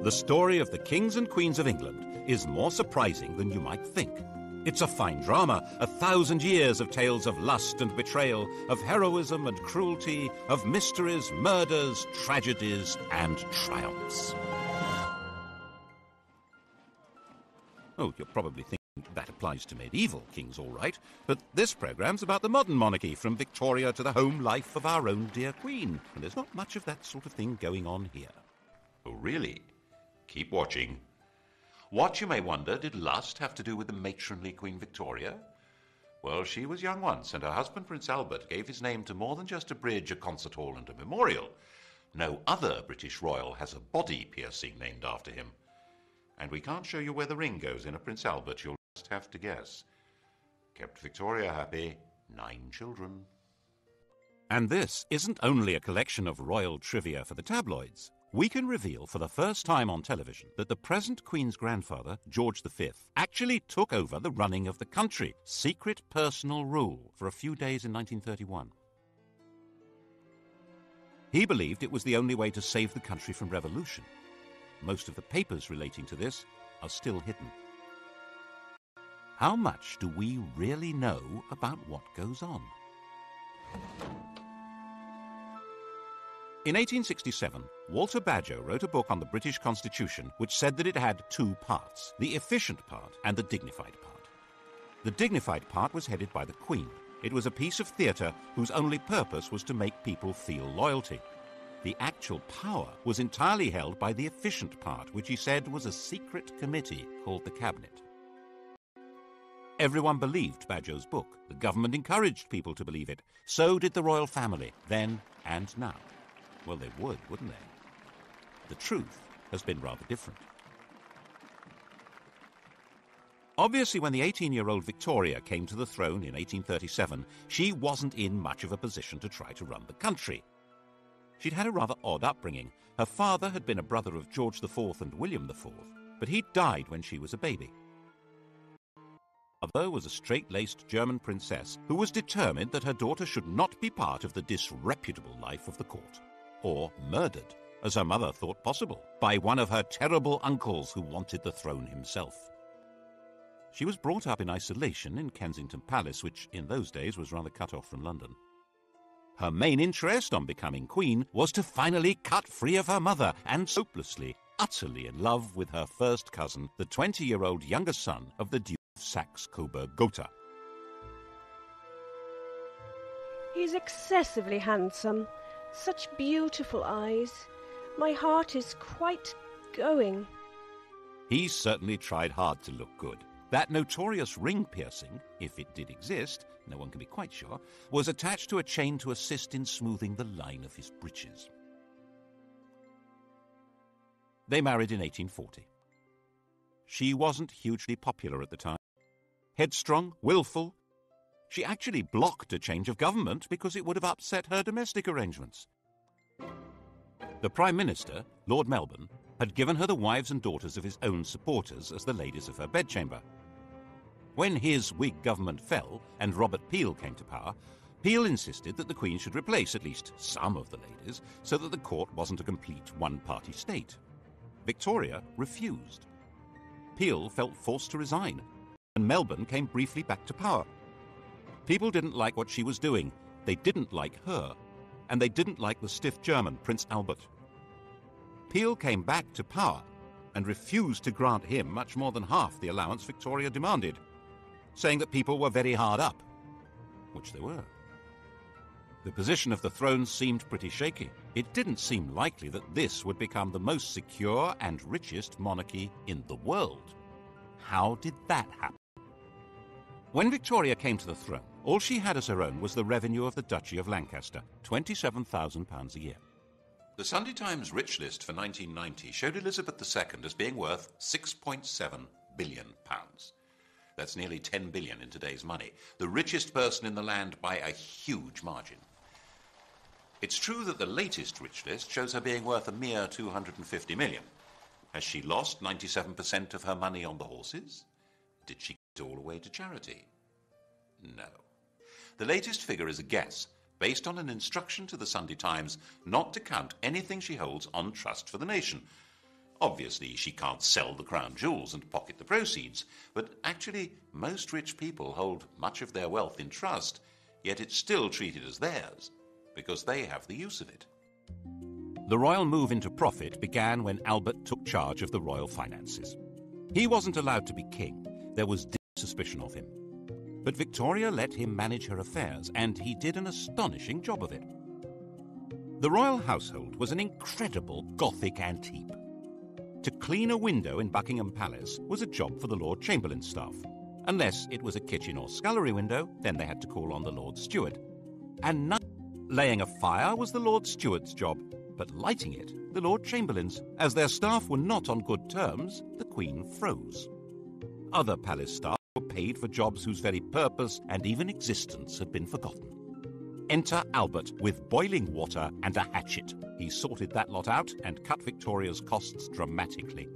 The story of the kings and queens of England is more surprising than you might think. It's a fine drama, 1,000 years of tales of lust and betrayal, of heroism and cruelty, of mysteries, murders, tragedies, and triumphs. Oh, you're probably thinking that applies to medieval kings, all right, but this programme's about the modern monarchy, from Victoria to the home life of our own dear Queen, and there's not much of that sort of thing going on here. Oh, really? Keep watching. What, you may wonder, did lust have to do with the matronly Queen Victoria? Well, she was young once, and her husband, Prince Albert, gave his name to more than just a bridge, a concert hall, and a memorial. No other British royal has a body piercing named after him. And we can't show you where the ring goes in a Prince Albert. You'll just have to guess. Kept Victoria happy. 9 children. And this isn't only a collection of royal trivia for the tabloids. We can reveal for the first time on television that the present Queen's grandfather, George V, actually took over the running of the country, secret personal rule, for a few days in 1931. He believed it was the only way to save the country from revolution. Most of the papers relating to this are still hidden. How much do we really know about what goes on? In 1867, Walter Bagehot wrote a book on the British Constitution which said that it had 2 parts, the efficient part and the dignified part. The dignified part was headed by the Queen. It was a piece of theatre whose only purpose was to make people feel loyalty. The actual power was entirely held by the efficient part, which he said was a secret committee called the Cabinet. Everyone believed Bagehot's book. The government encouraged people to believe it. So did the royal family, then and now. Well, they would, wouldn't they? The truth has been rather different. Obviously, when the 18-year-old Victoria came to the throne in 1837, she wasn't in much of a position to try to run the country. She'd had a rather odd upbringing. Her father had been a brother of George IV and William IV, but he'd died when she was a baby. Her mother was a straight-laced German princess who was determined that her daughter should not be part of the disreputable life of the court, or murdered, as her mother thought possible, by one of her terrible uncles who wanted the throne himself. She was brought up in isolation in Kensington Palace, which in those days was rather cut off from London. Her main interest on becoming queen was to finally cut free of her mother, and hopelessly, utterly in love with her first cousin, the 20-year-old younger son of the Duke of Saxe-Coburg-Gotha. He's excessively handsome. Such beautiful eyes. My heart is quite going. He certainly tried hard to look good. That notorious ring piercing, if it did exist, no one can be quite sure, was attached to a chain to assist in smoothing the line of his breeches. They married in 1840. She wasn't hugely popular at the time. Headstrong, willful. She actually blocked a change of government because it would have upset her domestic arrangements. The Prime Minister, Lord Melbourne, had given her the wives and daughters of his own supporters as the ladies of her bedchamber. When his Whig government fell and Robert Peel came to power, Peel insisted that the Queen should replace at least some of the ladies so that the court wasn't a complete one-party state. Victoria refused. Peel felt forced to resign, and Melbourne came briefly back to power. People didn't like what she was doing. They didn't like her, and they didn't like the stiff German, Prince Albert. Peel came back to power and refused to grant him much more than half the allowance Victoria demanded, saying that people were very hard up, which they were. The position of the throne seemed pretty shaky. It didn't seem likely that this would become the most secure and richest monarchy in the world. How did that happen? When Victoria came to the throne, all she had as her own was the revenue of the Duchy of Lancaster, £27,000 a year. The Sunday Times Rich List for 1990 showed Elizabeth II as being worth £6.7 billion. That's nearly 10 billion in today's money. The richest person in the land by a huge margin. It's true that the latest Rich List shows her being worth a mere 250 million. Has she lost 97% of her money on the horses? Did she give it all away to charity? No. The latest figure is a guess, based on an instruction to the Sunday Times not to count anything she holds on trust for the nation. Obviously, she can't sell the crown jewels and pocket the proceeds, but actually, most rich people hold much of their wealth in trust, yet it's still treated as theirs, because they have the use of it. The royal move into profit began when Albert took charge of the royal finances. He wasn't allowed to be king. There was deep suspicion of him. But Victoria let him manage her affairs, and he did an astonishing job of it. The royal household was an incredible Gothic antique. To clean a window in Buckingham Palace was a job for the Lord Chamberlain's staff. Unless it was a kitchen or scullery window, then they had to call on the Lord Steward. And laying a fire was the Lord Steward's job, but lighting it, the Lord Chamberlain's. As their staff were not on good terms, the Queen froze. Other palace staff were paid for jobs whose very purpose and even existence had been forgotten. Enter Albert with boiling water and a hatchet. He sorted that lot out and cut Victoria's costs dramatically.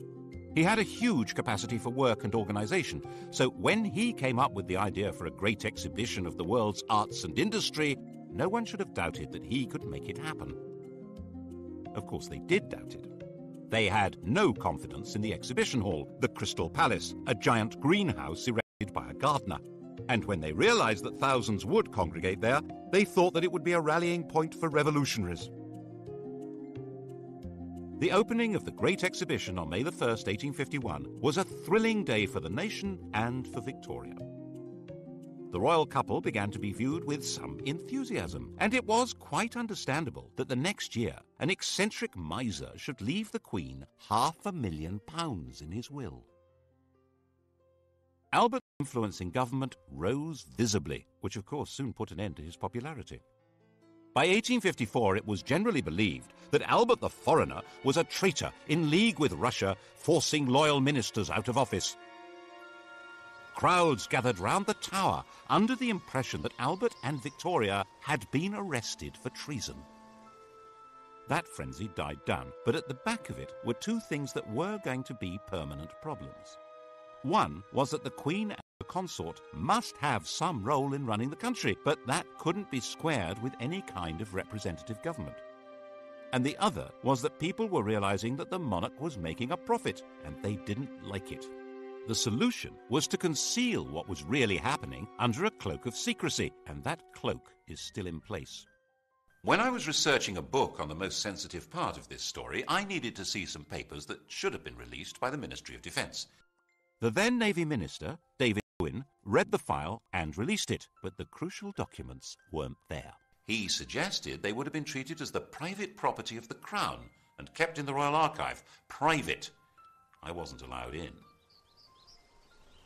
He had a huge capacity for work and organisation, so when he came up with the idea for a great exhibition of the world's arts and industry, no one should have doubted that he could make it happen. Of course, they did doubt it. They had no confidence in the exhibition hall, the Crystal Palace, a giant greenhouse erected by a gardener. And when they realised that thousands would congregate there, they thought that it would be a rallying point for revolutionaries. The opening of the Great Exhibition on May 1st, 1851, was a thrilling day for the nation and for Victoria. The royal couple began to be viewed with some enthusiasm, and it was quite understandable that the next year an eccentric miser should leave the Queen £500,000 in his will. Albert's influence in government rose visibly, which of course soon put an end to his popularity. By 1854 it was generally believed that Albert the Foreigner was a traitor in league with Russia, forcing loyal ministers out of office. Crowds gathered round the Tower under the impression that Albert and Victoria had been arrested for treason. That frenzy died down, but at the back of it were two things that were going to be permanent problems. One was that the Queen and the consort must have some role in running the country, but that couldn't be squared with any kind of representative government. And the other was that people were realizing that the monarch was making a profit, and they didn't like it. The solution was to conceal what was really happening under a cloak of secrecy, and that cloak is still in place. When I was researching a book on the most sensitive part of this story, I needed to see some papers that should have been released by the Ministry of Defence. The then Navy Minister, David Owen, read the file and released it, but the crucial documents weren't there. He suggested they would have been treated as the private property of the Crown and kept in the Royal Archive. Private. I wasn't allowed in.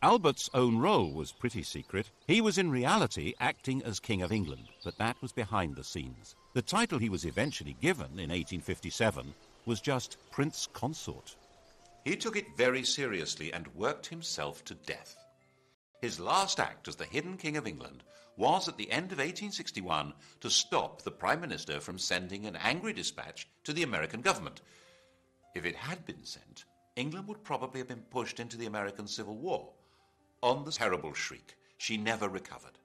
Albert's own role was pretty secret. He was in reality acting as King of England, but that was behind the scenes. The title he was eventually given in 1857 was just Prince Consort. He took it very seriously and worked himself to death. His last act as the hidden King of England was at the end of 1861 to stop the Prime Minister from sending an angry dispatch to the American government. If it had been sent, England would probably have been pushed into the American Civil War. On the terrible shriek, she never recovered.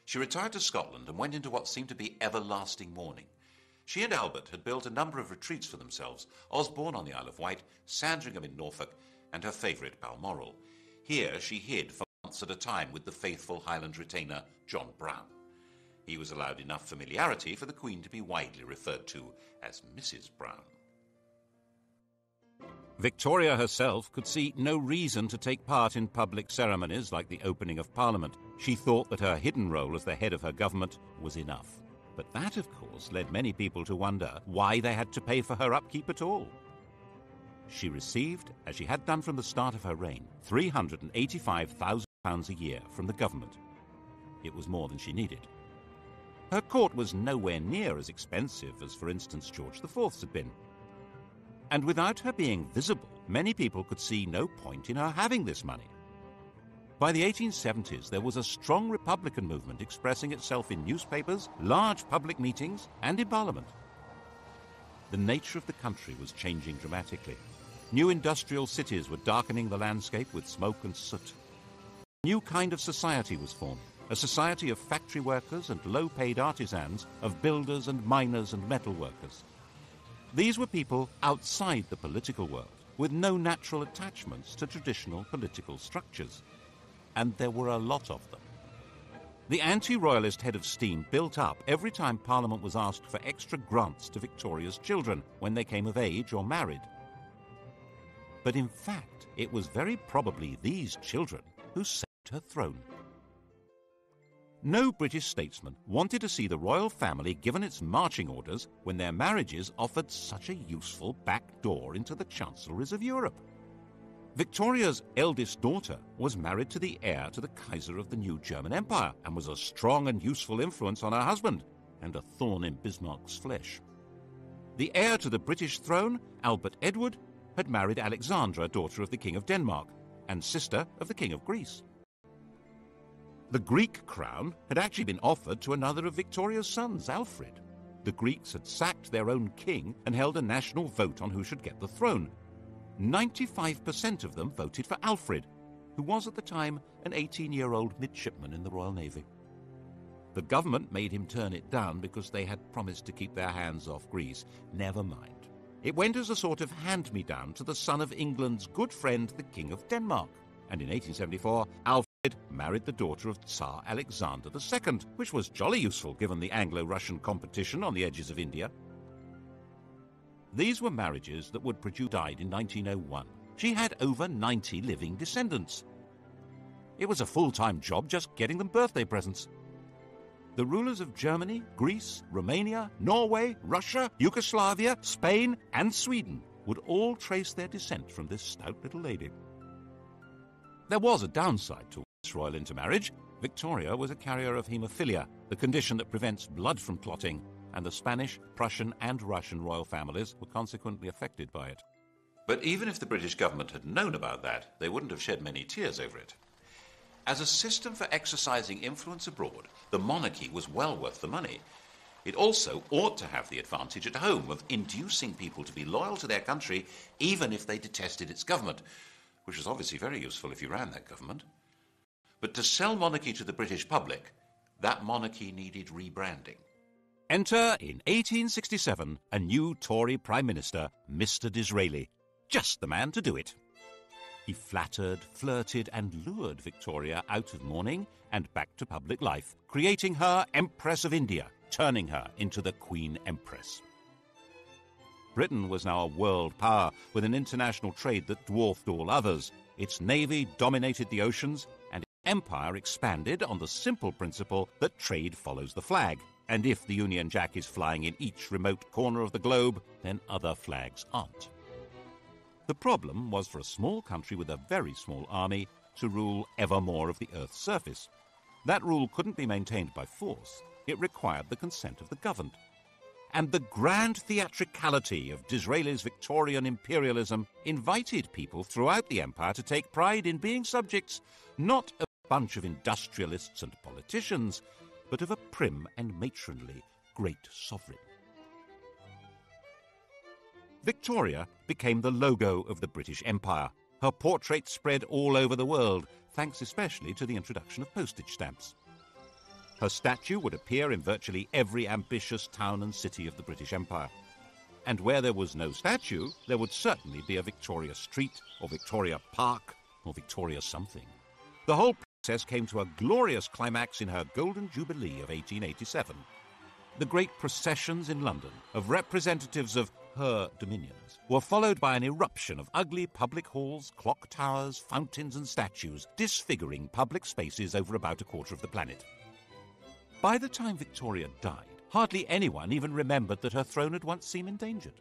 She retired to Scotland and went into what seemed to be everlasting mourning. She and Albert had built a number of retreats for themselves, Osborne on the Isle of Wight, Sandringham in Norfolk, and her favourite Balmoral. Here she hid for months at a time with the faithful Highland retainer John Brown. He was allowed enough familiarity for the Queen to be widely referred to as Mrs. Brown. Victoria herself could see no reason to take part in public ceremonies like the opening of Parliament. She thought that her hidden role as the head of her government was enough. But that, of course, led many people to wonder why they had to pay for her upkeep at all. She received, as she had done from the start of her reign, £385,000 a year from the government. It was more than she needed. Her court was nowhere near as expensive as, for instance, George IV's had been. And without her being visible, many people could see no point in her having this money. By the 1870s, there was a strong Republican movement expressing itself in newspapers, large public meetings, and in Parliament. The nature of the country was changing dramatically. New industrial cities were darkening the landscape with smoke and soot. A new kind of society was formed, a society of factory workers and low-paid artisans, of builders and miners and metal workers. These were people outside the political world, with no natural attachments to traditional political structures. And there were a lot of them. The anti-royalist head of steam built up every time Parliament was asked for extra grants to Victoria's children when they came of age or married. But in fact, it was very probably these children who saved her throne. No British statesman wanted to see the royal family given its marching orders when their marriages offered such a useful back door into the chancelleries of Europe. Victoria's eldest daughter was married to the heir to the Kaiser of the new German Empire and was a strong and useful influence on her husband and a thorn in Bismarck's flesh. The heir to the British throne, Albert Edward, had married Alexandra, daughter of the King of Denmark and sister of the King of Greece. The Greek crown had actually been offered to another of Victoria's sons, Alfred. The Greeks had sacked their own king and held a national vote on who should get the throne. 95% of them voted for Alfred, who was at the time an 18-year-old midshipman in the Royal Navy. The government made him turn it down because they had promised to keep their hands off Greece. Never mind. It went as a sort of hand-me-down to the son of England's good friend, the King of Denmark. And in 1874, Alfred married the daughter of Tsar Alexander II, which was jolly useful given the Anglo-Russian competition on the edges of India. These were marriages that would produce died in 1901. She had over 90 living descendants. It was a full-time job just getting them birthday presents. The rulers of Germany, Greece, Romania, Norway, Russia, Yugoslavia, Spain, and Sweden would all trace their descent from this stout little lady. There was a downside to this royal intermarriage. Victoria was a carrier of haemophilia, the condition that prevents blood from clotting, and the Spanish, Prussian, and Russian royal families were consequently affected by it. But even if the British government had known about that, they wouldn't have shed many tears over it. As a system for exercising influence abroad, the monarchy was well worth the money. It also ought to have the advantage at home of inducing people to be loyal to their country even if they detested its government, which was obviously very useful if you ran that government. But to sell monarchy to the British public, that monarchy needed rebranding. Enter, in 1867, a new Tory Prime Minister, Mr. Disraeli. Just the man to do it. He flattered, flirted, and lured Victoria out of mourning and back to public life, creating her Empress of India, turning her into the Queen Empress. Britain was now a world power with an international trade that dwarfed all others. Its navy dominated the oceans, and its empire expanded on the simple principle that trade follows the flag. And if the Union Jack is flying in each remote corner of the globe, then other flags aren't. The problem was for a small country with a very small army to rule ever more of the Earth's surface. That rule couldn't be maintained by force. It required the consent of the governed. And the grand theatricality of Disraeli's Victorian imperialism invited people throughout the empire to take pride in being subjects not of a bunch of industrialists and politicians, but of a prim and matronly great sovereign. Victoria became the logo of the British Empire. Her portrait spread all over the world, thanks especially to the introduction of postage stamps. Her statue would appear in virtually every ambitious town and city of the British Empire. And where there was no statue, there would certainly be a Victoria Street, or Victoria Park, or Victoria something. The whole process came to a glorious climax in her Golden Jubilee of 1887. The great processions in London of representatives of her dominions were followed by an eruption of ugly public halls, clock towers, fountains and statues, disfiguring public spaces over about a quarter of the planet. By the time Victoria died, hardly anyone even remembered that her throne had once seemed endangered.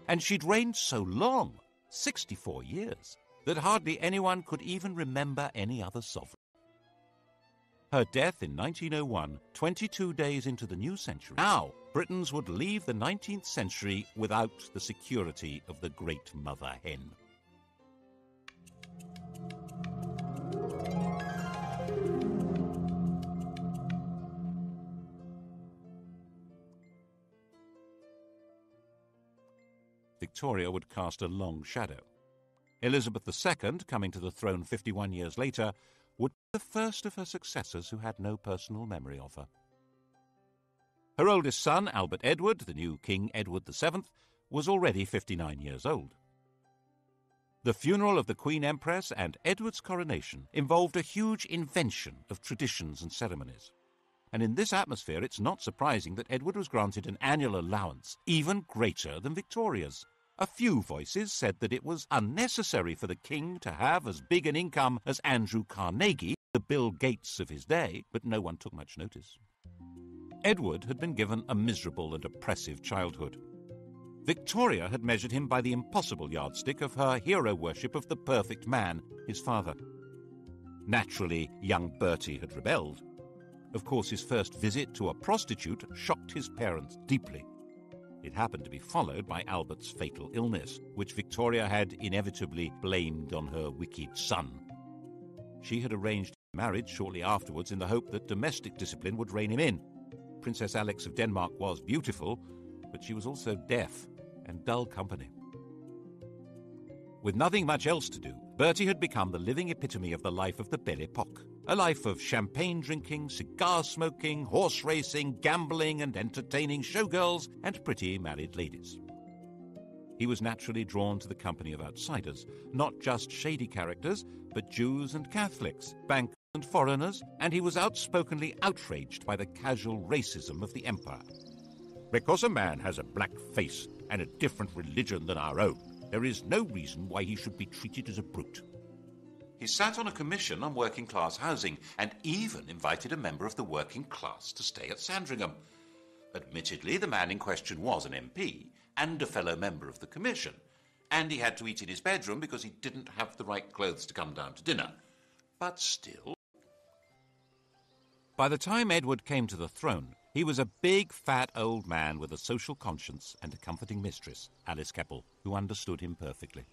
And she'd reigned so long, 64 years, that hardly anyone could even remember any other sovereign. Her death in 1901, 22 days into the new century. Now, Britons would leave the 19th century without the security of the great mother hen. Victoria would cast a long shadow. Elizabeth II, coming to the throne 51 years later, would be the first of her successors who had no personal memory of her. Her oldest son, Albert Edward, the new King Edward VII, was already 59 years old. The funeral of the Queen Empress and Edward's coronation involved a huge invention of traditions and ceremonies. And in this atmosphere, it's not surprising that Edward was granted an annual allowance even greater than Victoria's. A few voices said that it was unnecessary for the king to have as big an income as Andrew Carnegie, the Bill Gates of his day, but no one took much notice. Edward had been given a miserable and oppressive childhood. Victoria had measured him by the impossible yardstick of her hero worship of the perfect man, his father. Naturally, young Bertie had rebelled. Of course, his first visit to a prostitute shocked his parents deeply. It happened to be followed by Albert's fatal illness, which Victoria had inevitably blamed on her wicked son. She had arranged marriage shortly afterwards in the hope that domestic discipline would rein him in. Princess Alex of Denmark was beautiful, but she was also deaf and dull company. With nothing much else to do, Bertie had become the living epitome of the life of the Belle Epoque, a life of champagne drinking, cigar smoking, horse racing, gambling and entertaining showgirls and pretty married ladies. He was naturally drawn to the company of outsiders, not just shady characters, but Jews and Catholics, bankers and foreigners, and he was outspokenly outraged by the casual racism of the empire. Because a man has a black face and a different religion than our own, there is no reason why he should be treated as a brute. He sat on a commission on working-class housing and even invited a member of the working class to stay at Sandringham. Admittedly, the man in question was an MP and a fellow member of the commission, and he had to eat in his bedroom because he didn't have the right clothes to come down to dinner. But still... By the time Edward came to the throne, he was a big, fat old man with a social conscience and a comforting mistress, Alice Keppel, who understood him perfectly.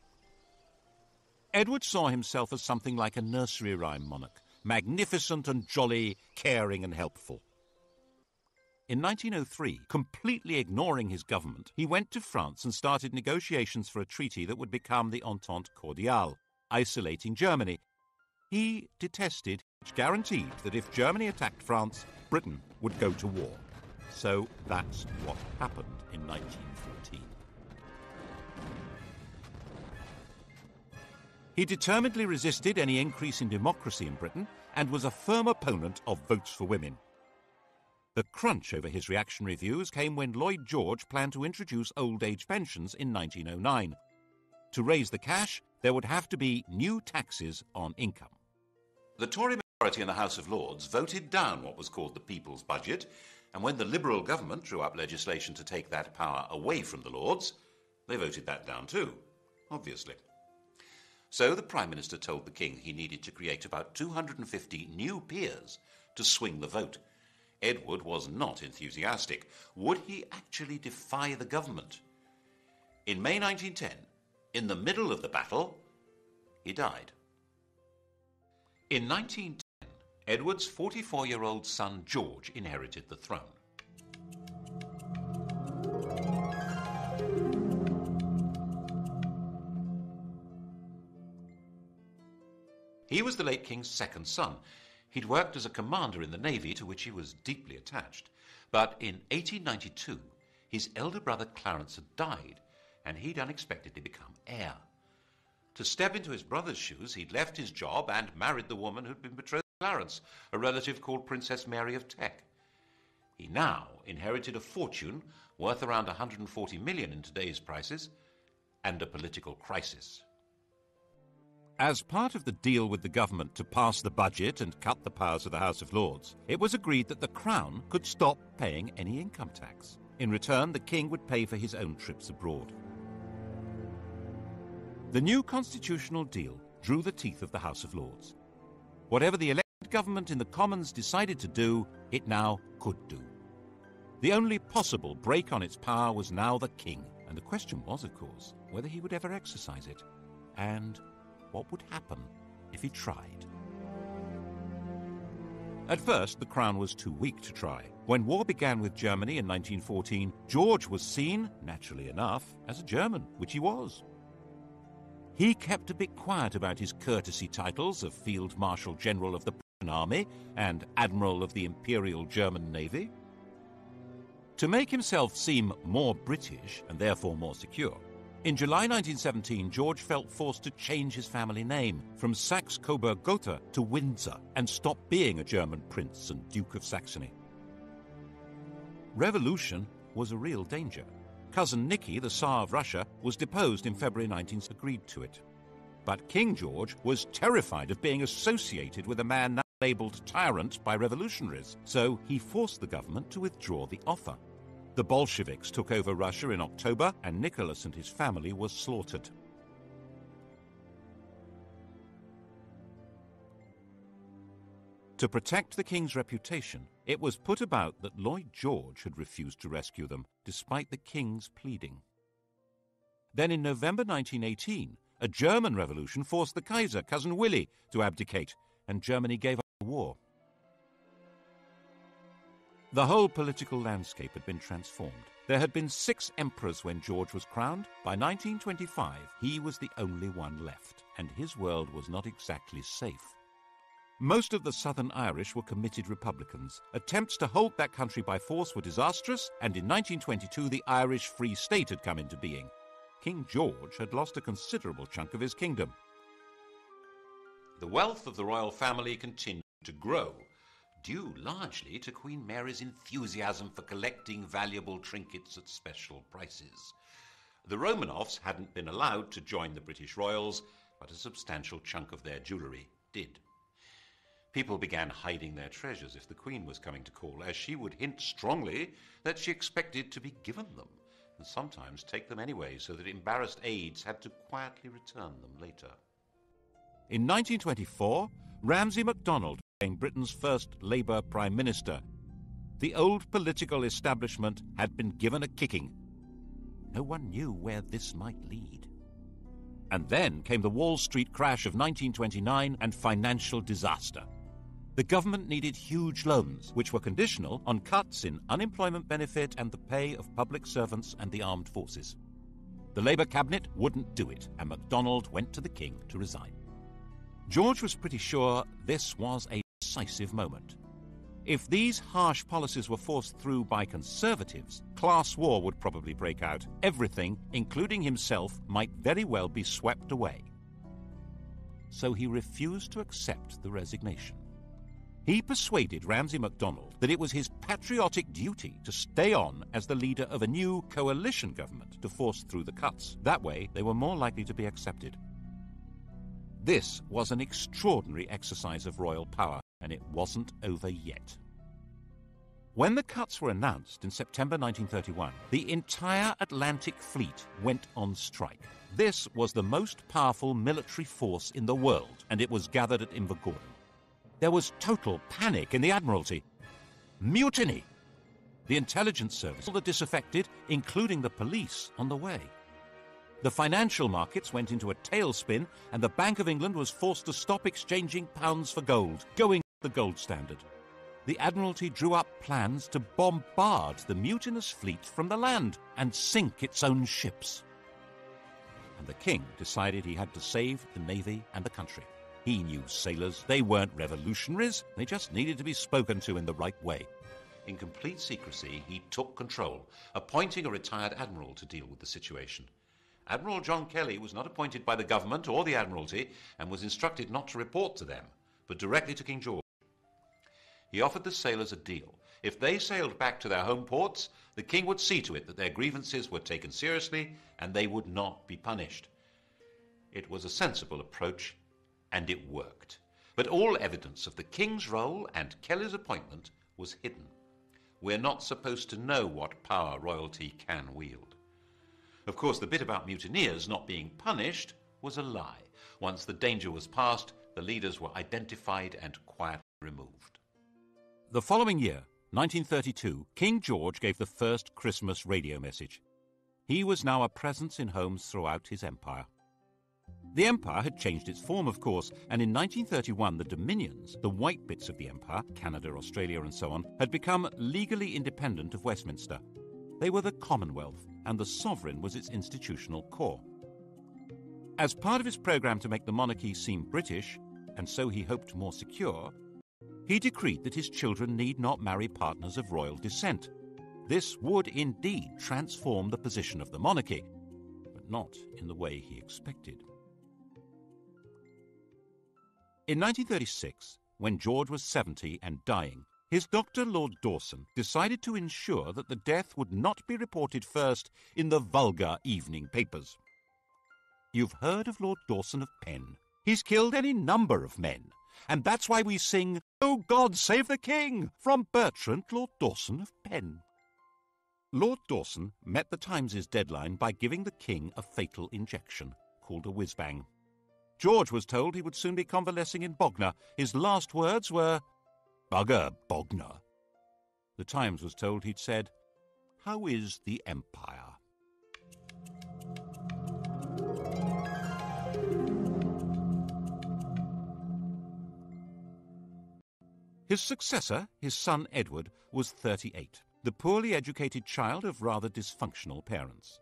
Edward saw himself as something like a nursery rhyme monarch, magnificent and jolly, caring and helpful. In 1903, completely ignoring his government, he went to France and started negotiations for a treaty that would become the Entente Cordiale, isolating Germany. He detested, which guaranteed that if Germany attacked France, Britain would go to war. So that's what happened in 1914. He determinedly resisted any increase in democracy in Britain and was a firm opponent of votes for women. The crunch over his reactionary views came when Lloyd George planned to introduce old age pensions in 1909. To raise the cash, there would have to be new taxes on income. The Tory majority in the House of Lords voted down what was called the People's Budget, and when the Liberal government drew up legislation to take that power away from the Lords, they voted that down too, obviously. So the Prime Minister told the King he needed to create about 250 new peers to swing the vote. Edward was not enthusiastic. Would he actually defy the government? In May 1910, in the middle of the battle, he died. In 1910, Edward's 44-year-old son George inherited the throne. He was the late King's second son. He'd worked as a commander in the Navy, to which he was deeply attached. But in 1892, his elder brother Clarence had died, and he'd unexpectedly become heir. To step into his brother's shoes, he'd left his job and married the woman who'd been betrothed to Clarence, a relative called Princess Mary of Teck. He now inherited a fortune worth around 140 million in today's prices, and a political crisis. As part of the deal with the government to pass the budget and cut the powers of the House of Lords, it was agreed that the Crown could stop paying any income tax. In return, the King would pay for his own trips abroad. The new constitutional deal drew the teeth of the House of Lords. Whatever the elected government in the Commons decided to do, it now could do. The only possible break on its power was now the King, and the question was, of course, whether he would ever exercise it, and what would happen if he tried. At first, the Crown was too weak to try. When war began with Germany in 1914, George was seen, naturally enough, as a German, which he was. He kept a bit quiet about his courtesy titles of Field Marshal General of the Prussian Army and Admiral of the Imperial German Navy. To make himself seem more British and therefore more secure, in July 1917, George felt forced to change his family name from Saxe-Coburg-Gotha to Windsor and stop being a German prince and Duke of Saxony. Revolution was a real danger. Cousin Nicky, the Tsar of Russia, was deposed in February 19th, agreed to it. But King George was terrified of being associated with a man now labelled tyrant by revolutionaries, so he forced the government to withdraw the offer. The Bolsheviks took over Russia in October, and Nicholas and his family were slaughtered. To protect the king's reputation, it was put about that Lloyd George had refused to rescue them, despite the king's pleading. Then in November 1918, a German revolution forced the Kaiser, Cousin Willie, to abdicate, and Germany gave up the war. The whole political landscape had been transformed. There had been 6 emperors when George was crowned. By 1925, he was the only one left, and his world was not exactly safe. Most of the Southern Irish were committed Republicans. Attempts to hold that country by force were disastrous, and in 1922 the Irish Free State had come into being. King George had lost a considerable chunk of his kingdom. The wealth of the royal family continued to grow, due largely to Queen Mary's enthusiasm for collecting valuable trinkets at special prices. The Romanovs hadn't been allowed to join the British royals, but a substantial chunk of their jewellery did. People began hiding their treasures if the Queen was coming to call, as she would hint strongly that she expected to be given them, and sometimes take them anyway, so that embarrassed aides had to quietly return them later. In 1924, Ramsay MacDonald became Britain's first Labour Prime Minister. The old political establishment had been given a kicking. No one knew where this might lead. And then came the Wall Street crash of 1929 and financial disaster. The government needed huge loans, which were conditional on cuts in unemployment benefit and the pay of public servants and the armed forces. The Labour cabinet wouldn't do it, and MacDonald went to the King to resign. George was pretty sure this was a decisive moment. If these harsh policies were forced through by Conservatives, class war would probably break out. Everything, including himself, might very well be swept away. So he refused to accept the resignation. He persuaded Ramsay MacDonald that it was his patriotic duty to stay on as the leader of a new coalition government to force through the cuts. That way, they were more likely to be accepted. This was an extraordinary exercise of royal power, and it wasn't over yet. When the cuts were announced in September 1931, the entire Atlantic Fleet went on strike. This was the most powerful military force in the world, and it was gathered at Invergordon. There was total panic in the Admiralty. Mutiny! The intelligence service, all the disaffected, including the police, on the way. The financial markets went into a tailspin, and the Bank of England was forced to stop exchanging pounds for gold, going the gold standard. The Admiralty drew up plans to bombard the mutinous fleet from the land and sink its own ships. And the King decided he had to save the Navy and the country. He knew sailors. They weren't revolutionaries. They just needed to be spoken to in the right way. In complete secrecy, he took control, appointing a retired admiral to deal with the situation. Admiral John Kelly was not appointed by the government or the Admiralty and was instructed not to report to them, but directly to King George. He offered the sailors a deal. If they sailed back to their home ports, the King would see to it that their grievances were taken seriously and they would not be punished. It was a sensible approach, and it worked. But all evidence of the King's role and Kelly's appointment was hidden. We're not supposed to know what power royalty can wield. Of course, the bit about mutineers not being punished was a lie. Once the danger was past, the leaders were identified and quietly removed. The following year, 1932, King George gave the first Christmas radio message. He was now a presence in homes throughout his empire. The empire had changed its form, of course, and in 1931 the Dominions, the white bits of the empire, Canada, Australia and so on, had become legally independent of Westminster. They were the Commonwealth, and the sovereign was its institutional core. As part of his programme to make the monarchy seem British, and so he hoped more secure, he decreed that his children need not marry partners of royal descent. This would indeed transform the position of the monarchy, but not in the way he expected. In 1936, when George was 70 and dying, his doctor, Lord Dawson, decided to ensure that the death would not be reported first in the vulgar evening papers. You've heard of Lord Dawson of Penn. He's killed any number of men, and that's why we sing, "Oh God, save the King," from Bertrand, Lord Dawson of Penn. Lord Dawson met the Times' deadline by giving the King a fatal injection, called a whiz-bang. George was told he would soon be convalescing in Bognor. His last words were, "Bugger Bognor." The Times was told he'd said, "How is the Empire?" His successor, his son Edward, was 38, the poorly educated child of rather dysfunctional parents.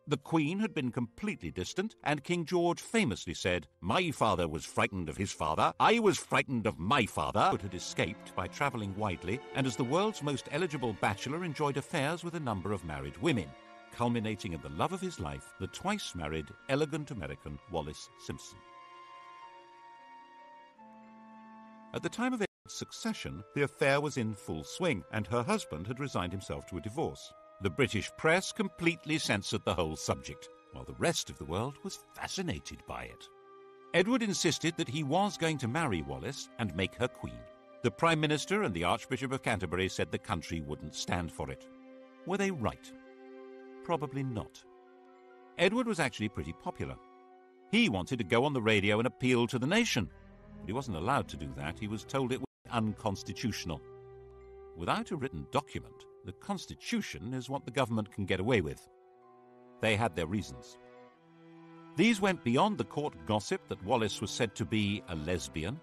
The Queen had been completely distant, and King George famously said, "My father was frightened of his father, I was frightened of my father," but had escaped by travelling widely, and as the world's most eligible bachelor enjoyed affairs with a number of married women, culminating in the love of his life, the twice-married, elegant American Wallis Simpson. At the time of succession, the affair was in full swing, and her husband had resigned himself to a divorce. The British press completely censored the whole subject, while the rest of the world was fascinated by it. Edward insisted that he was going to marry Wallis and make her queen. The Prime Minister and the Archbishop of Canterbury said the country wouldn't stand for it. Were they right? Probably not. Edward was actually pretty popular. He wanted to go on the radio and appeal to the nation, but he wasn't allowed to do that. He was told it was unconstitutional. Without a written document, the Constitution is what the government can get away with. They had their reasons. These went beyond the court gossip that Wallis was said to be a lesbian,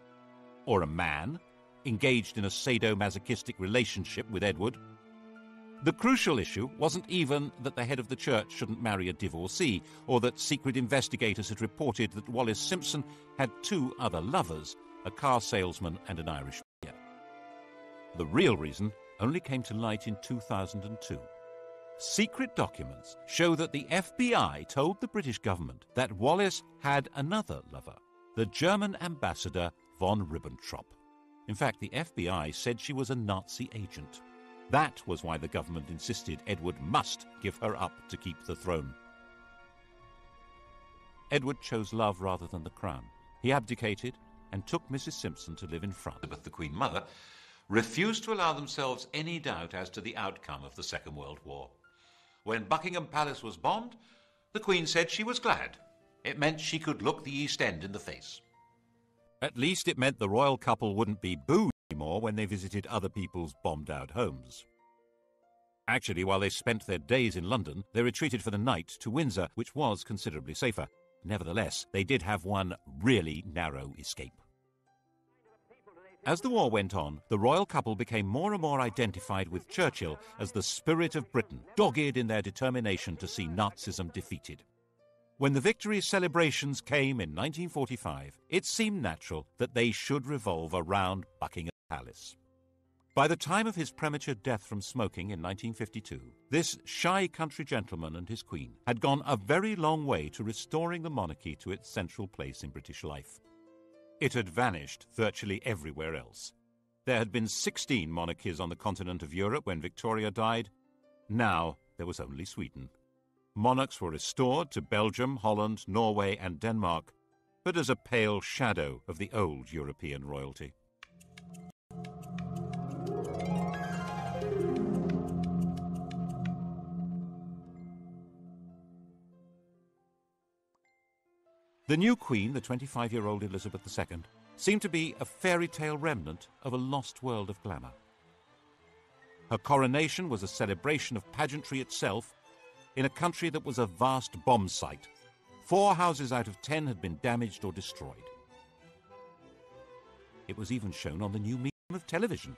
or a man, engaged in a sadomasochistic relationship with Edward. The crucial issue wasn't even that the head of the church shouldn't marry a divorcee, or that secret investigators had reported that Wallis Simpson had 2 other lovers, a car salesman and an Irish peer. The real reason only came to light in 2002. Secret documents show that the FBI told the British government that Wallis had another lover, the German ambassador von Ribbentrop. In fact, the FBI said she was a Nazi agent. That was why the government insisted Edward must give her up to keep the throne. Edward chose love rather than the crown. He abdicated and took Mrs. Simpson to live in France. Elizabeth, the Queen Mother, refused to allow themselves any doubt as to the outcome of the Second World War. When Buckingham Palace was bombed, the Queen said she was glad. It meant she could look the East End in the face. At least it meant the royal couple wouldn't be booed anymore when they visited other people's bombed-out homes. Actually, while they spent their days in London, they retreated for the night to Windsor, which was considerably safer. Nevertheless, they did have one really narrow escape. As the war went on, the royal couple became more and more identified with Churchill as the spirit of Britain, dogged in their determination to see Nazism defeated. When the victory celebrations came in 1945, it seemed natural that they should revolve around Buckingham Palace. By the time of his premature death from smoking in 1952, this shy country gentleman and his queen had gone a very long way to restoring the monarchy to its central place in British life. It had vanished virtually everywhere else. There had been 16 monarchies on the continent of Europe when Victoria died. Now there was only Sweden. Monarchs were restored to Belgium, Holland, Norway and Denmark, but as a pale shadow of the old European royalty. The new queen, the 25-year-old Elizabeth II, seemed to be a fairy tale remnant of a lost world of glamour. Her coronation was a celebration of pageantry itself in a country that was a vast bomb site. 4 houses out of 10 had been damaged or destroyed. It was even shown on the new medium of television,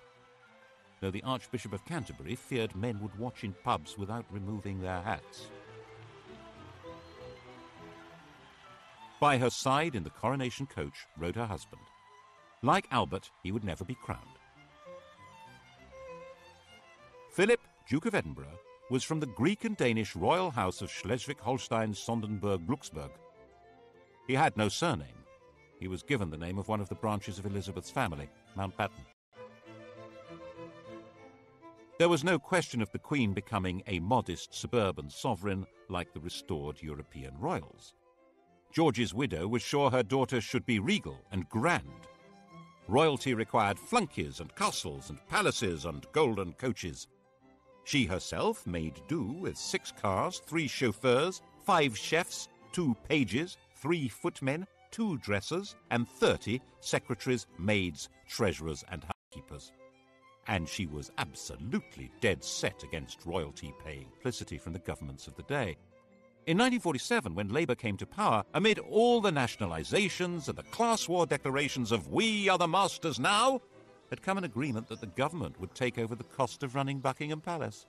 though the Archbishop of Canterbury feared men would watch in pubs without removing their hats. By her side in the coronation coach rode her husband. Like Albert, he would never be crowned. Philip, Duke of Edinburgh, was from the Greek and Danish royal house of Schleswig-Holstein-Sonderburg-Glucksburg. He had no surname. He was given the name of one of the branches of Elizabeth's family, Mountbatten. There was no question of the Queen becoming a modest suburban sovereign like the restored European royals. George's widow was sure her daughter should be regal and grand. Royalty required flunkies and castles and palaces and golden coaches. She herself made do with 6 cars, 3 chauffeurs, 5 chefs, 2 pages, 3 footmen, 2 dressers, and 30 secretaries, maids, treasurers, and housekeepers. And she was absolutely dead set against royalty paying publicity from the governments of the day. In 1947, when Labour came to power, amid all the nationalisations and the class war declarations of "we are the masters now," had come an agreement that the government would take over the cost of running Buckingham Palace.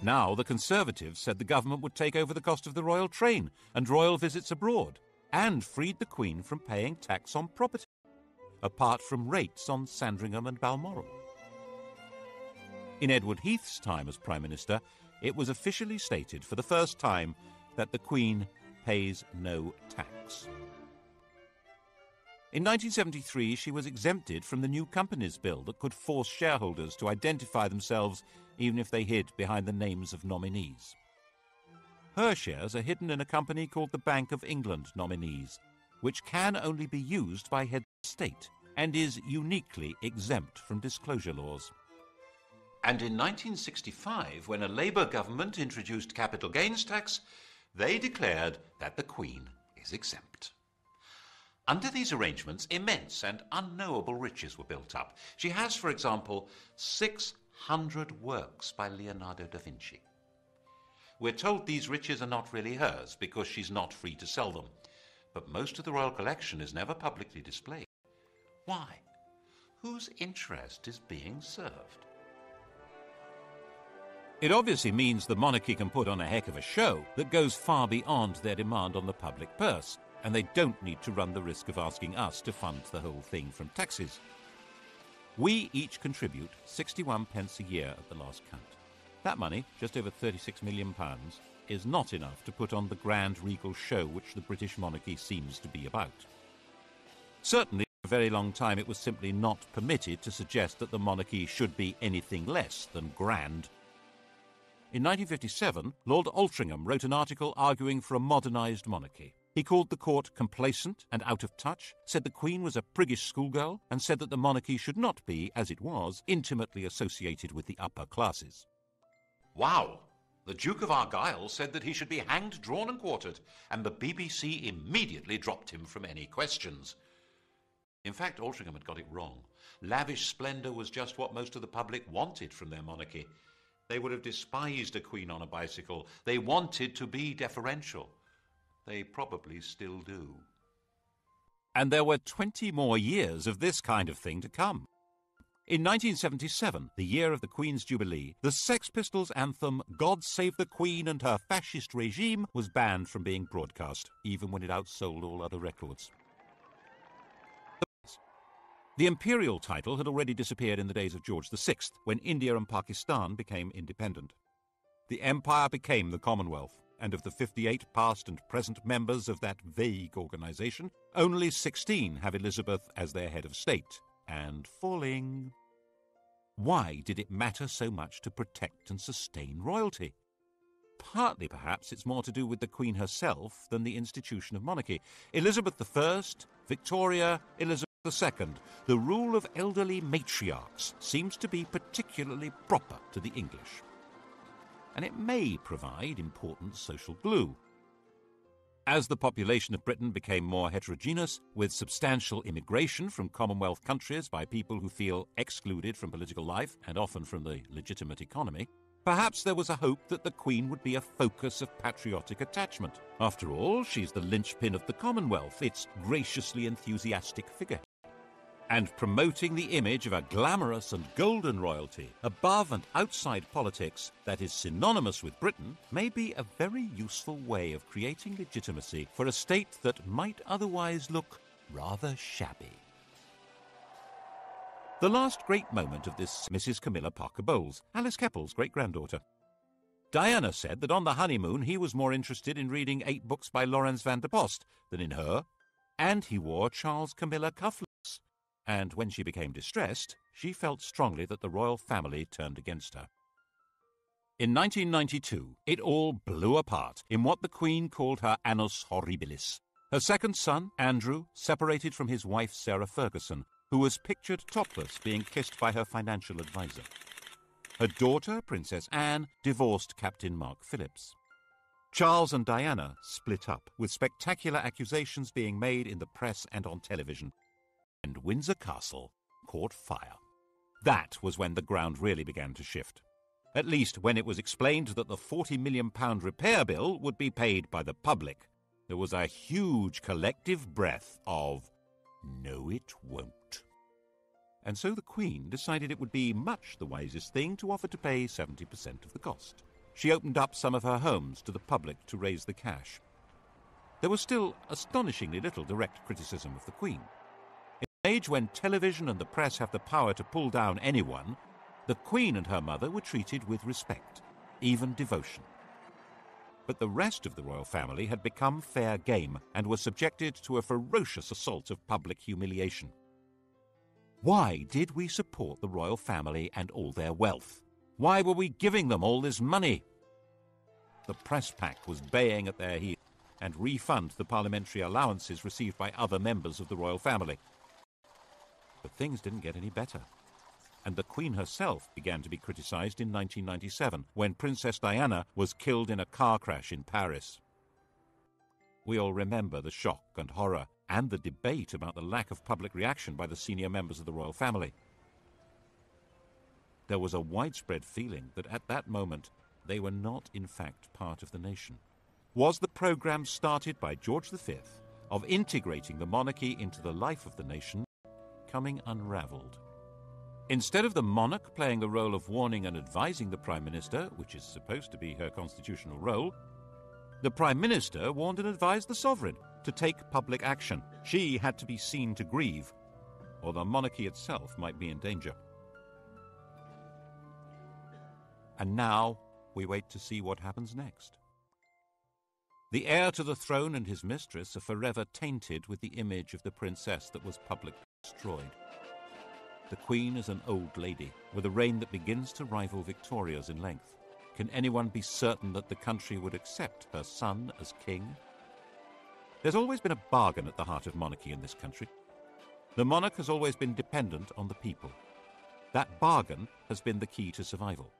Now the Conservatives said the government would take over the cost of the royal train and royal visits abroad, and freed the Queen from paying tax on property, apart from rates on Sandringham and Balmoral. In Edward Heath's time as Prime Minister, it was officially stated for the first time that the Queen pays no tax. In 1973, she was exempted from the new Companies Bill that could force shareholders to identify themselves even if they hid behind the names of nominees. Her shares are hidden in a company called the Bank of England Nominees, which can only be used by heads of state and is uniquely exempt from disclosure laws. And in 1965, when a Labour government introduced capital gains tax, they declared that the Queen is exempt. Under these arrangements, immense and unknowable riches were built up. She has, for example, 600 works by Leonardo da Vinci. We're told these riches are not really hers because she's not free to sell them. But most of the royal collection is never publicly displayed. Why? Whose interest is being served? It obviously means the monarchy can put on a heck of a show that goes far beyond their demand on the public purse, and they don't need to run the risk of asking us to fund the whole thing from taxes. We each contribute 61 pence a year at the last count. That money, just over £36 million, is not enough to put on the grand regal show which the British monarchy seems to be about. Certainly, for a very long time it was simply not permitted to suggest that the monarchy should be anything less than grand. In 1957, Lord Altrincham wrote an article arguing for a modernised monarchy. He called the court complacent and out of touch, said the Queen was a priggish schoolgirl, and said that the monarchy should not be, as it was, intimately associated with the upper classes. Wow! The Duke of Argyll said that he should be hanged, drawn and quartered, and the BBC immediately dropped him from any questions. In fact, Altrincham had got it wrong. Lavish splendour was just what most of the public wanted from their monarchy. They would have despised a queen on a bicycle. They wanted to be deferential. They probably still do. And there were 20 more years of this kind of thing to come. In 1977, the year of the Queen's Jubilee, the Sex Pistols' anthem "God Save the Queen and Her Fascist Regime" was banned from being broadcast, even when it outsold all other records. The imperial title had already disappeared in the days of George VI, when India and Pakistan became independent. The empire became the Commonwealth, and of the 58 past and present members of that vague organisation, only 16 have Elizabeth as their head of state, and falling. Why did it matter so much to protect and sustain royalty? Partly, perhaps, it's more to do with the Queen herself than the institution of monarchy. Elizabeth I, Victoria, Elizabeth II, the rule of elderly matriarchs seems to be particularly proper to the English. And it may provide important social glue. As the population of Britain became more heterogeneous, with substantial immigration from Commonwealth countries by people who feel excluded from political life and often from the legitimate economy, perhaps there was a hope that the Queen would be a focus of patriotic attachment. After all, she's the linchpin of the Commonwealth, its graciously enthusiastic figurehead. and promoting the image of a glamorous and golden royalty above and outside politics that is synonymous with Britain may be a very useful way of creating legitimacy for a state that might otherwise look rather shabby. The last great moment of this Mrs. Camilla Parker Bowles, Alice Keppel's great-granddaughter. Diana said that on the honeymoon he was more interested in reading 8 books by Laurens van der Post than in her, and he wore Charles Camilla cufflinks. And when she became distressed, she felt strongly that the royal family turned against her. In 1992, it all blew apart in what the Queen called her annus horribilis. Her second son, Andrew, separated from his wife Sarah Ferguson, who was pictured topless being kissed by her financial advisor. Her daughter, Princess Anne, divorced Captain Mark Phillips. Charles and Diana split up, with spectacular accusations being made in the press and on television. And Windsor Castle caught fire. That was when the ground really began to shift. At least when it was explained that the £40 million repair bill would be paid by the public. There was a huge collective breath of, "No, it won't." And so the Queen decided it would be much the wisest thing to offer to pay 70% of the cost. She opened up some of her homes to the public to raise the cash. There was still astonishingly little direct criticism of the Queen. In an age when television and the press have the power to pull down anyone, the Queen and her mother were treated with respect, even devotion. But the rest of the royal family had become fair game and were subjected to a ferocious assault of public humiliation. Why did we support the royal family and all their wealth? Why were we giving them all this money? The press pack was baying at their heels and refund the parliamentary allowances received by other members of the royal family. But things didn't get any better. And the Queen herself began to be criticised in 1997 when Princess Diana was killed in a car crash in Paris. We all remember the shock and horror and the debate about the lack of public reaction by the senior members of the royal family. There was a widespread feeling that at that moment they were not in fact part of the nation. Was the programme started by George V of integrating the monarchy into the life of the nation coming unravelled? Instead of the monarch playing the role of warning and advising the Prime Minister, which is supposed to be her constitutional role, the Prime Minister warned and advised the sovereign to take public action. She had to be seen to grieve, or the monarchy itself might be in danger. And now we wait to see what happens next. The heir to the throne and his mistress are forever tainted with the image of the princess that was publicly destroyed. The Queen is an old lady, with a reign that begins to rival Victoria's in length. Can anyone be certain that the country would accept her son as king? There's always been a bargain at the heart of monarchy in this country. The monarch has always been dependent on the people. That bargain has been the key to survival.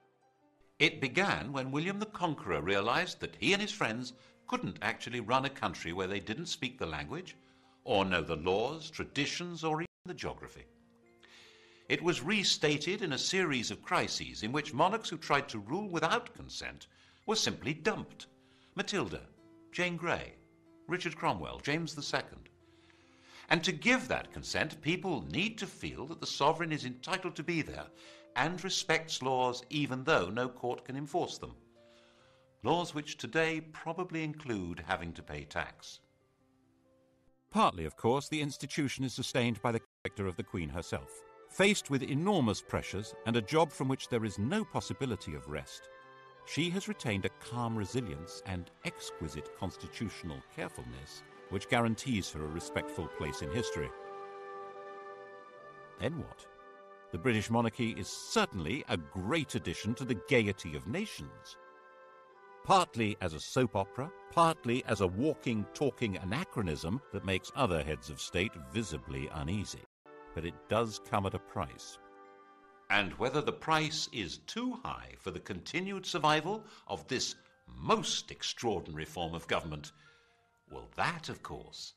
It began when William the Conqueror realised that he and his friends couldn't actually run a country where they didn't speak the language, or know the laws, traditions, or even the geography. It was restated in a series of crises in which monarchs who tried to rule without consent were simply dumped. Matilda, Jane Grey, Richard Cromwell, James II. And to give that consent, people need to feel that the sovereign is entitled to be there and respects laws even though no court can enforce them. Laws which today probably include having to pay tax. Partly, of course, the institution is sustained by the character of the Queen herself. Faced with enormous pressures and a job from which there is no possibility of rest, she has retained a calm resilience and exquisite constitutional carefulness which guarantees her a respectful place in history. Then what? The British monarchy is certainly a great addition to the gaiety of nations. Partly as a soap opera, partly as a walking, talking anachronism that makes other heads of state visibly uneasy. But it does come at a price. And whether the price is too high for the continued survival of this most extraordinary form of government, well, that, of course,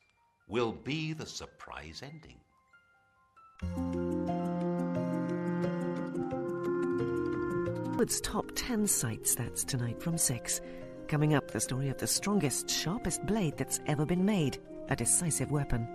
will be the surprise ending. Hollywood's top 10 sites, that's tonight from 6. Coming up, the story of the strongest, sharpest blade that's ever been made, a decisive weapon.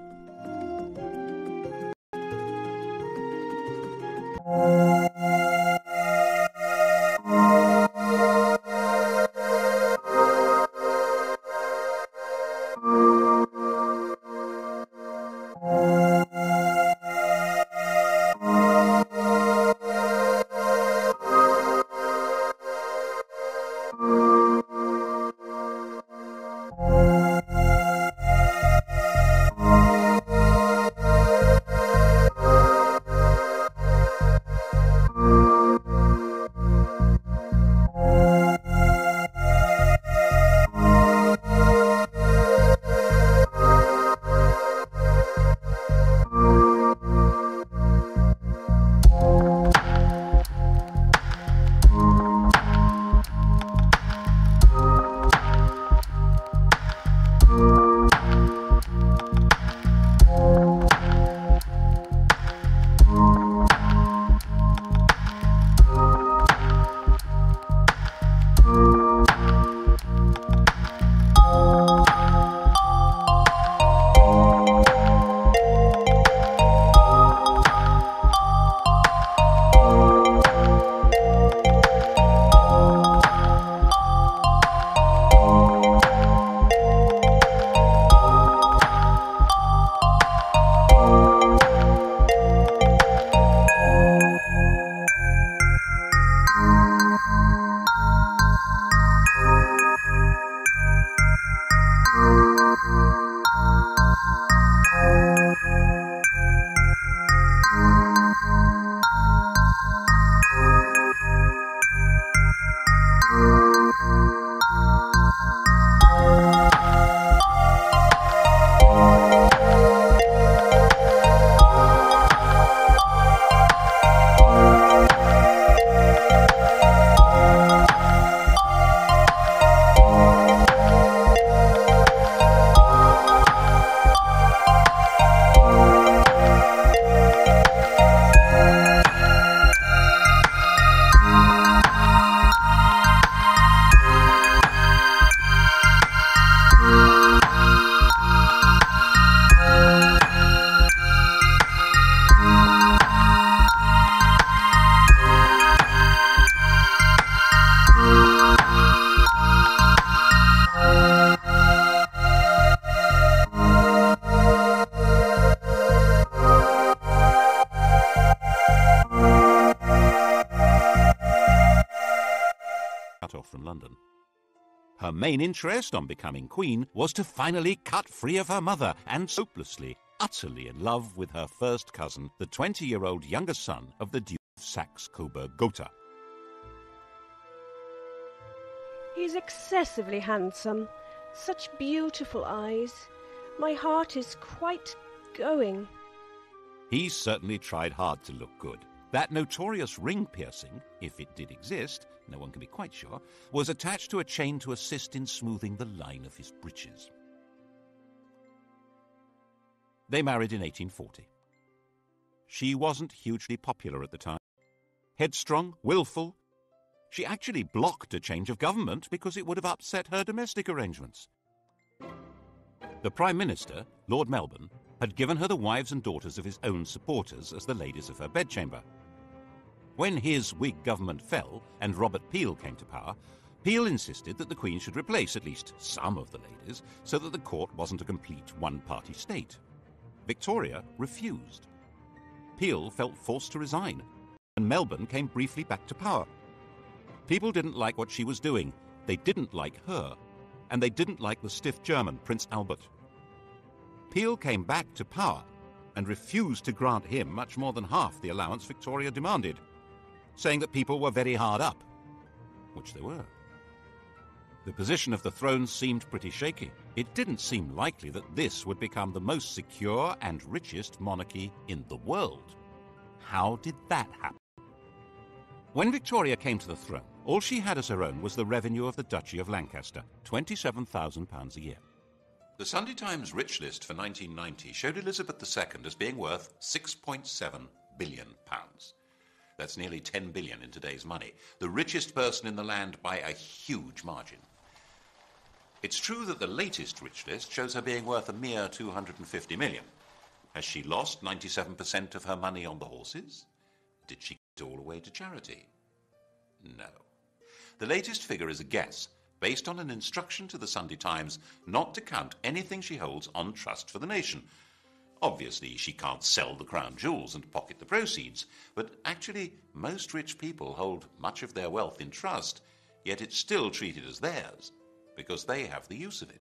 Off from London. Her main interest on becoming queen was to finally cut free of her mother and hopelessly, utterly in love with her first cousin, the 20-year-old younger son of the Duke of Saxe-Coburg-Gotha. He's excessively handsome. Such beautiful eyes. My heart is quite going. He certainly tried hard to look good. That notorious ring piercing, if it did exist, no one can be quite sure, was attached to a chain to assist in smoothing the line of his breeches. They married in 1840. She wasn't hugely popular at the time. Headstrong, willful. She actually blocked a change of government because it would have upset her domestic arrangements. The Prime Minister, Lord Melbourne, had given her the wives and daughters of his own supporters as the ladies of her bedchamber. When his Whig government fell and Robert Peel came to power, Peel insisted that the Queen should replace at least some of the ladies so that the court wasn't a complete one-party state. Victoria refused. Peel felt forced to resign, and Melbourne came briefly back to power. People didn't like what she was doing, they didn't like her, and they didn't like the stiff German, Prince Albert. Peel came back to power and refused to grant him much more than half the allowance Victoria demanded, saying that people were very hard up, which they were. The position of the throne seemed pretty shaky. It didn't seem likely that this would become the most secure and richest monarchy in the world. How did that happen? When Victoria came to the throne, all she had as her own was the revenue of the Duchy of Lancaster, £27,000 a year. The Sunday Times Rich List for 1990 showed Elizabeth II as being worth £6.7 billion. That's nearly 10 billion in today's money. The richest person in the land by a huge margin. It's true that the latest Rich List shows her being worth a mere 250 million. Has she lost 97% of her money on the horses? Did she it all away to charity? No. The latest figure is a guess, based on an instruction to the Sunday Times not to count anything she holds on trust for the nation. Obviously, she can't sell the crown jewels and pocket the proceeds, but actually, most rich people hold much of their wealth in trust, yet it's still treated as theirs, because they have the use of it.